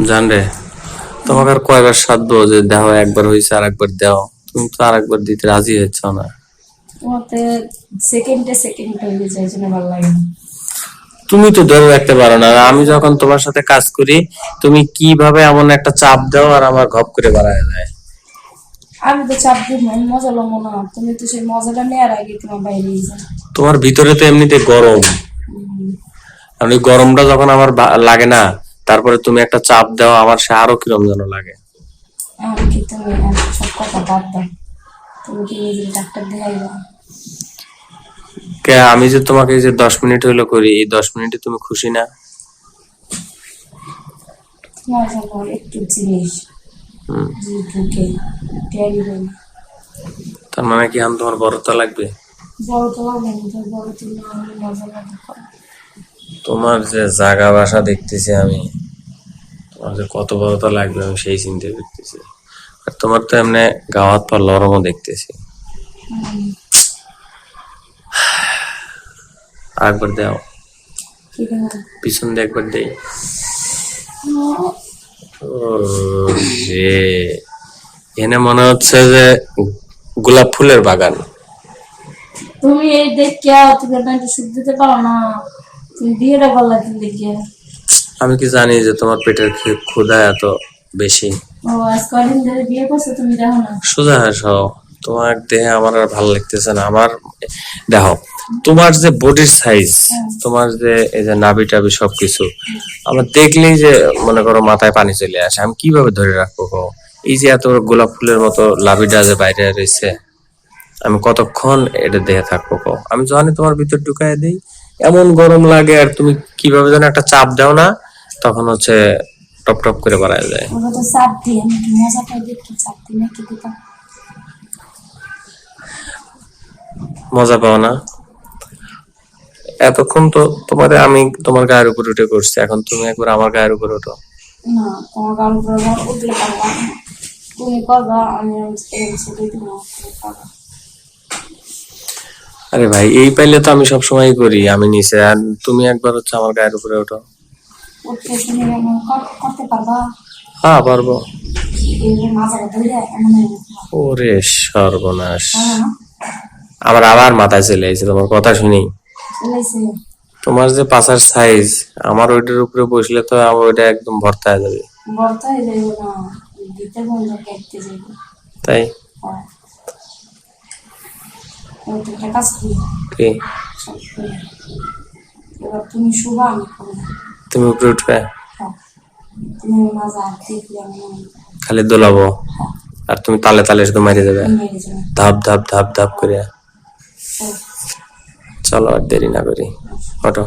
জান রে, তোমাকে আর কয়বার সাধবো যে দেখো একবার হয়েছে আর একবার দাও, তুমি তো আর একবার দিতে রাজি হচ্ছ না। তোমাতে সেকেন্ডে হয়ে যায়, জন্য ভালো লাগে না। তুমি তো ধরে রাখতে পারো না, আমি যখন তোমার সাথে কাজ করি তুমি কিভাবে এমন একটা চাপ দাও আর আমার ঘপ করে বাড়ায় যায়। আমি তো চাপ দিব না, মজা লম না, তুমি তো সেই মজাটা নেওয়ার আগে তোমার বাইরে যায়। তোমার ভিতরে তো এমনিতে গরম, আর ওই গরমটা যখন আমার লাগে না, তারপরে তুমি একটা চাপ দাও, আমার সে আরো কিরম যেন লাগে। আর কি তুমি সব কথা বাদ দাও, তুমি কি নিজের ডাক্তার দেখাইবা? কে আমি যে তোমাকে এই যে 10 মিনিট হইলো করি, এই 10 মিনিটে তুমি খুশি না? তোমার জন্য একটু জিনিস যে ঢুকে টেরি হই। তার মানে কি আমি তোমার বড়তা লাগবে? বড় তো হবে না, বড় তুমি আমি মজা লাগে। তোমার যে জাগা বাসা দেখতেছি আমি, তোমার যে কত বড়তা লাগবে আমি সেই চিন্তা করতেছি। আর তোমার তো এমনি গাওয়াত পা লরমও দেখতেছি। আরেকবার দাও, পিছন দিয়ে একবার দেই। এখানে মনে হচ্ছে যে গোলাপ ফুলের বাগান। তুমি এই দেখে তুমি একটু সুখ দিতে পারো না, তুমি বিয়েটা ভালো লাগছে দেখে। আমি কি জানি যে তোমার পেটের ক্ষুধা এত বেশি? ও আজ কয়দিন ধরে বিয়ে করছো তুমি, দেখো না? সোজা হাসো, তোমার দেহে আমার আর ভালো লাগতেছে না। আমার দেখো তোমার যে বডির সাইজ, তোমার যে এই যে নাভি টাভি সবকিছু আমার দেখলেই যে মনে করো মাথায় পানি চলে আসে। আমি কিভাবে ধরে রাখবো গো? এই যে এত গোলাপ ফুলের মতো লাভিটা যে বাইরে রয়েছে, আমি কতক্ষণ এটা দেখে থাকবো গো? আমি জানি তোমার ভিতর ঢুকাই দিই, এমন গরম লাগে, আর তুমি কিভাবে যেন একটা চাপ দাও না, তখন হচ্ছে টপ টপ করে বাড়ায় যায়। ওটা তো চাপ দিয়ে আমি একটু মজা পাই দেখি, চাপ দিই নাকি দিতাম। মজা পাও না? এতক্ষণ তো তোমারে আমি তোমার গায়ের উপর উঠে করছি, এখন তুমি একবার আমার গায়ের উপর ওঠো। না, তোমার গান করে উঠলে পারবা না। তুমি করবা, আমি ছেড়ে দিব, তুমি করবা। আরে ভাই, এই পাইলে তো আমি সবসময় করি, আমি নিচে, আর তুমি একবার হচ্ছে আমার গায়ের উপরে ওঠো। উঠতে তুমি এমন করতে পারবা? হ্যাঁ পারবো। এই যে মাজাটা ধরে এমন ওরে সর্বনাশ, হ্যাঁ আমার আবার মাথায় চলে এসেছে তোমার কথা শুনি। চলেছে। তোমার যে পাছার সাইজ, আমার ওইটার উপরে বসলে তো আমার ওইটা একদম ভর্তা হয়ে যাবে। বলতে যাইব না, দিতে বললে কেটে যাইব। তাই হ্যাঁ, একটা কাজ করি, কি? এবার তুমি শুবা, আমি করবো। তুমি উপরে উঠবে, হ্যাঁ, তুমি মাজা দেখলে আমি খালি দোলাবো, আর তুমি তালে তালে শুধু মারিয়ে যাবে মেরে যাবো। ধাপ ধাপ ধাপ ধাপ করে। চলো আর দেরি না করি, ওঠো।